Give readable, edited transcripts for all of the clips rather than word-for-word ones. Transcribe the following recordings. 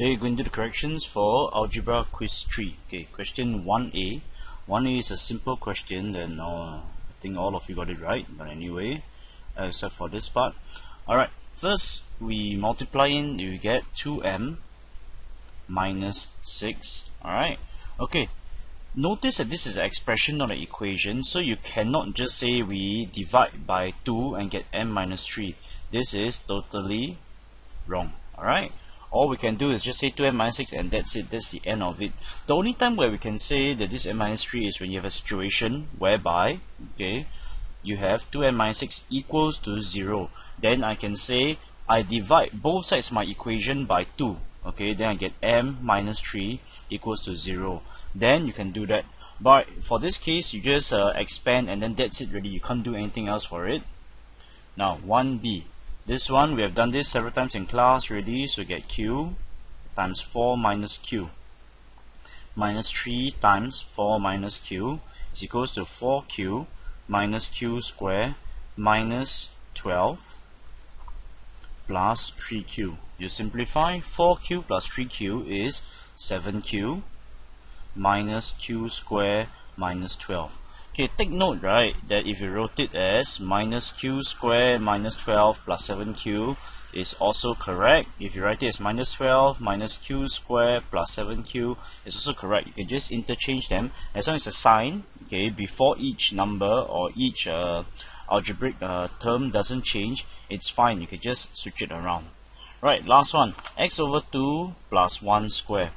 Okay, going to the corrections for Algebra Quiz 3. Okay, question 1A. 1A is a simple question, then I think all of you got it right, but anyway, except for this part. Alright, first we multiply in, you get 2m minus 6. Alright, okay. Notice that this is an expression, not an equation, so you cannot just say we divide by 2 and get m minus 3. This is totally wrong. Alright, all we can do is just say 2m minus 6 and that's it, that's the end of it. The only time where we can say that this m minus 3 is when you have a situation whereby, okay, you have 2m minus 6 equals to 0. Then I can say I divide both sides of my equation by 2. Okay, then I get m minus 3 equals to 0. Then you can do that. But for this case, you just expand and then that's it really. You can't do anything else for it. Now 1b. This one, we have done this several times in class already, so get q times 4 minus q minus 3 times 4 minus q is equals to 4q minus q square minus 12 plus 3q. You simplify, 4q plus 3q is 7q minus q square minus 12. Okay, take note, right, that if you wrote it as minus q square minus 12 plus 7q is also correct. If you write it as minus 12 minus q square plus 7q is also correct. You can just interchange them as long as the sign, okay, before each number or each algebraic term doesn't change, it's fine. You can just switch it around. Right, last one, x over 2 plus 1 square.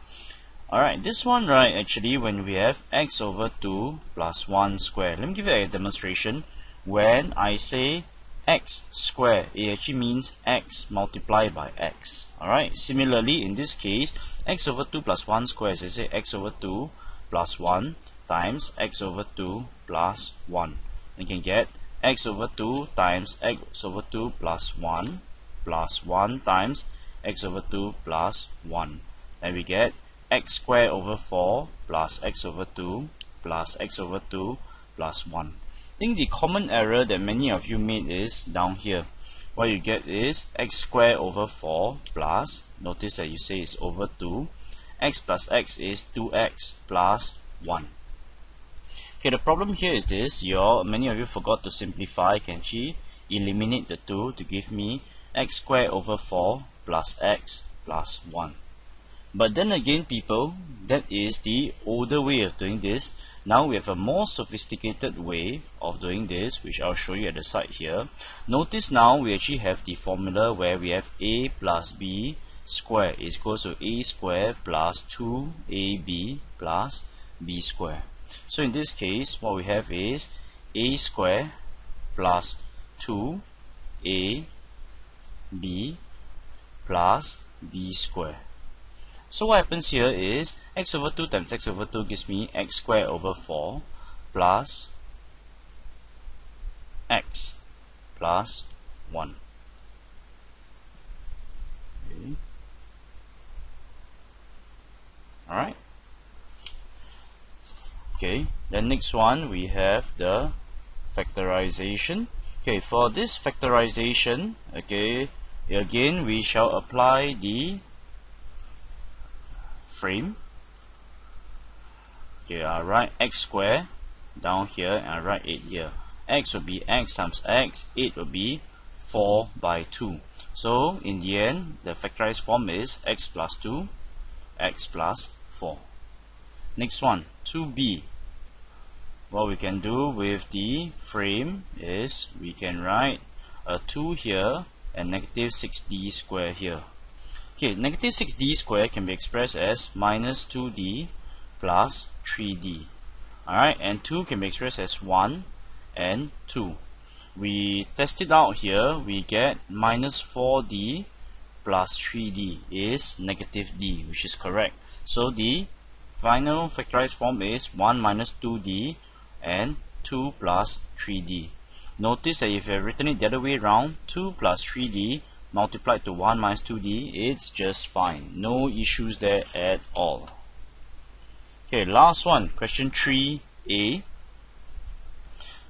Alright, this one, right, actually when we have x over 2 plus 1 square, let me give you a demonstration. When I say x square, it actually means x multiplied by x. Alright, similarly in this case, x over 2 plus 1 square, as I say x over 2 plus 1 times x over 2 plus 1. You can get x over 2 times x over 2 plus 1 times x over 2 plus 1. And we get x squared over 4 plus x over 2 plus x over 2 plus 1. I think the common error that many of you made is down here. What you get is x squared over 4 plus, notice that you say it's over 2, x plus x is 2x plus 1. Okay, the problem here is this, many of you forgot to simplify. Can actually eliminate the 2 to give me x squared over 4 plus x plus 1. But then again, people, that is the older way of doing this. Now we have a more sophisticated way of doing this, which I'll show you at the side here. Notice now we actually have the formula where we have a plus b square is equals to a square plus 2ab plus b square. So in this case, what we have is a square plus 2ab plus b square. So what happens here is x over 2 times x over 2 gives me x squared over 4 plus x plus 1. Okay. Alright. Okay, then next one we have the factorization. Okay, for this factorization, okay, again we shall apply the frame. Okay, I write x square down here and I write 8 here. X will be x times x, 8 will be 4 by 2. So in the end, the factorized form is x plus 2, x plus 4. Next one, 2b. What we can do with the frame is we can write a 2 here and negative 6d square here. Okay, negative 6d square can be expressed as minus 2d plus 3d. Alright, and 2 can be expressed as 1 and 2. We test it out here, we get minus 4d plus 3d is negative d, which is correct. So the final factorized form is 1 minus 2d and 2 plus 3d. Notice that if you have written it the other way around, 2 plus 3d multiplied to 1 minus 2d, it's just fine. No issues there at all. Okay, last one, question 3a.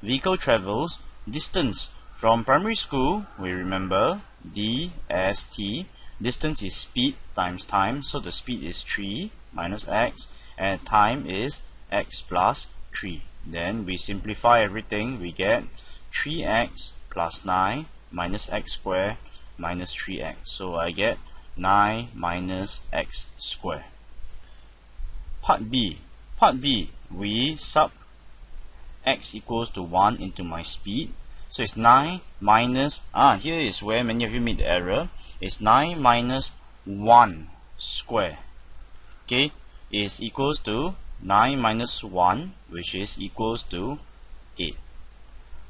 Vehicle travels distance from primary school, we remember D as T, Distance is speed times time, so the speed is 3 minus x, and time is x plus 3. Then we simplify everything, we get 3x plus 9 minus x squared minus 3x. So I get 9 minus x squared. Part B, we sub x equals to 1 into my speed. So it's 9 minus, here is where many of you made the error. It's 9 minus 1 square, okay, is equals to 9 minus 1, which is equals to 8.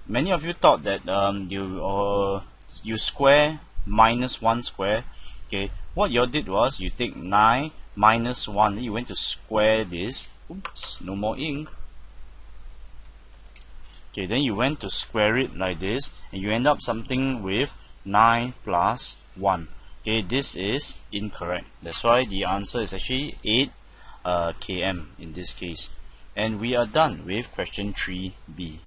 Many of you thought that you square minus 1 square. Okay, what you did was you take 9 minus 1, you went to square this. Oops, no more ink. Okay, then you went to square it like this, and you end up something with 9 plus 1. Okay, this is incorrect. That's why the answer is actually 8 km in this case. And we are done with question 3b.